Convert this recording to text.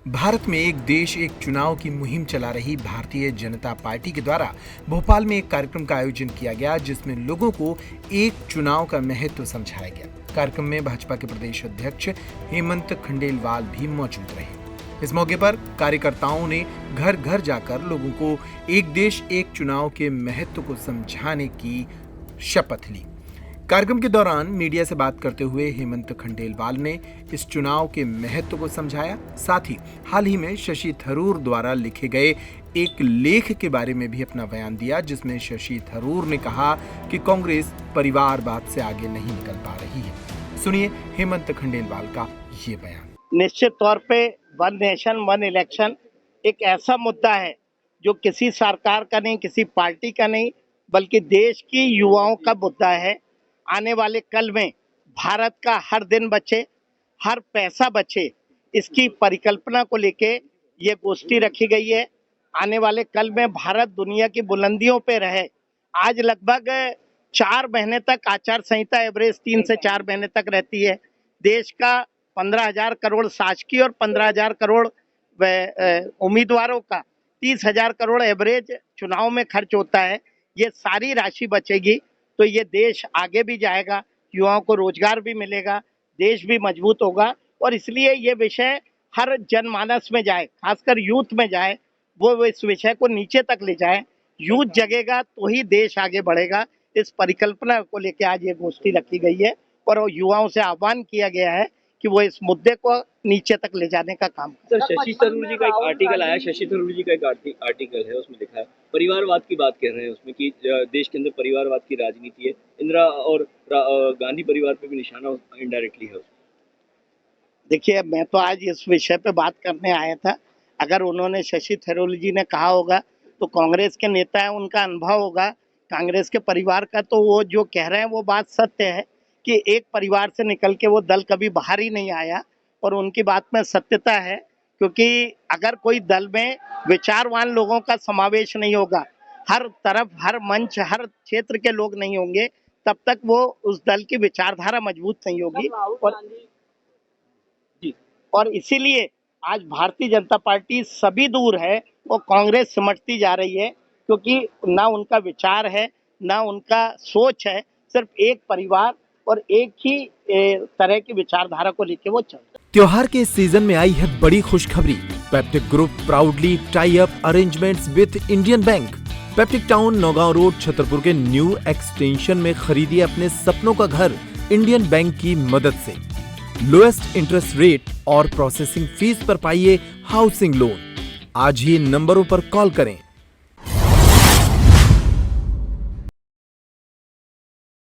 भारत में एक देश एक चुनाव की मुहिम चला रही भारतीय जनता पार्टी के द्वारा भोपाल में एक कार्यक्रम का आयोजन किया गया, जिसमें लोगों को एक चुनाव का महत्व समझाया गया। कार्यक्रम में भाजपा के प्रदेश अध्यक्ष हेमंत खंडेलवाल भी मौजूद रहे। इस मौके पर कार्यकर्ताओं ने घर घर जाकर लोगों को एक देश एक चुनाव के महत्व को समझाने की शपथ ली। कार्यक्रम के दौरान मीडिया से बात करते हुए हेमंत खंडेलवाल ने इस चुनाव के महत्व को समझाया। साथ ही हाल ही में शशि थरूर द्वारा लिखे गए एक लेख के बारे में भी अपना बयान दिया, जिसमें शशि थरूर ने कहा कि कांग्रेस परिवारवाद से आगे नहीं निकल पा रही है। सुनिए हेमंत खंडेलवाल का ये बयान। निश्चित तौर पे वन नेशन वन इलेक्शन एक ऐसा मुद्दा है जो किसी सरकार का नहीं, किसी पार्टी का नहीं, बल्कि देश की युवाओं का मुद्दा है। आने वाले कल में भारत का हर दिन बचे, हर पैसा बचे, इसकी परिकल्पना को लेके ये गोष्ठी रखी गई है। आने वाले कल में भारत दुनिया की बुलंदियों पे रहे। आज लगभग 4 महीने तक आचार संहिता एवरेज 3 से 4 महीने तक रहती है। देश का 15,000 करोड़ शासकीय और 15,000 करोड़ उम्मीदवारों का 30,000 करोड़ एवरेज चुनाव में खर्च होता है। ये सारी राशि बचेगी तो ये देश आगे भी जाएगा, युवाओं को रोजगार भी मिलेगा, देश भी मजबूत होगा। और इसलिए ये विषय हर जनमानस में जाए, खासकर यूथ में जाए, वो इस विषय को नीचे तक ले जाए। यूथ जगेगा तो ही देश आगे बढ़ेगा। इस परिकल्पना को लेकर आज ये गोष्ठी रखी गई है और युवाओं से आह्वान किया गया है कि वो इस मुद्दे को नीचे तक ले जाने का काम करें। सर, शशि थरूर जी का एक आर्टिकल आया, शशि थरूर जी का एक आर्टिकल है, उसमें लिखा है परिवारवाद की बात कर रहे हैं उसमें कि देश के अंदर परिवारवाद की राजनीति है। इंदिरा और गांधी परिवार पे भी निशाना इनडायरेक्टली है। देखिए, मैं तो आज इस विषय पे बात करने आया था। अगर उन्होंने शशि थरूर जी ने कहा होगा तो कांग्रेस के नेता है, उनका अनुभव होगा कांग्रेस के परिवार का, तो वो जो कह रहे हैं वो बात सत्य है कि एक परिवार से निकल के वो दल कभी बाहर ही नहीं आया और उनकी बात में सत्यता है। क्योंकि अगर कोई दल में विचारवान लोगों का समावेश नहीं होगा, हर तरफ, हर मंच, हर क्षेत्र के लोग नहीं होंगे, तब तक वो उस दल की विचारधारा मजबूत नहीं होगी। और इसीलिए आज भारतीय जनता पार्टी सभी दूर है और कांग्रेस सिमटती जा रही है, क्योंकि ना उनका विचार है, ना उनका सोच है। सिर्फ एक परिवार और एक ही तरह की विचारधारा को लेकर वो चल रहे हैं। त्योहार के इस सीजन में आई है बड़ी खुशखबरी। Peptic group proudly tie up arrangements with Indian bank. Peptic town, Naugaon road, Chhatarpur के न्यू एक्सटेंशन में खरीदिए अपने सपनों का घर इंडियन बैंक की मदद से। लोएस्ट इंटरेस्ट रेट और प्रोसेसिंग फीस पर पाइए हाउसिंग लोन। आज ही इन नंबरों पर कॉल करें।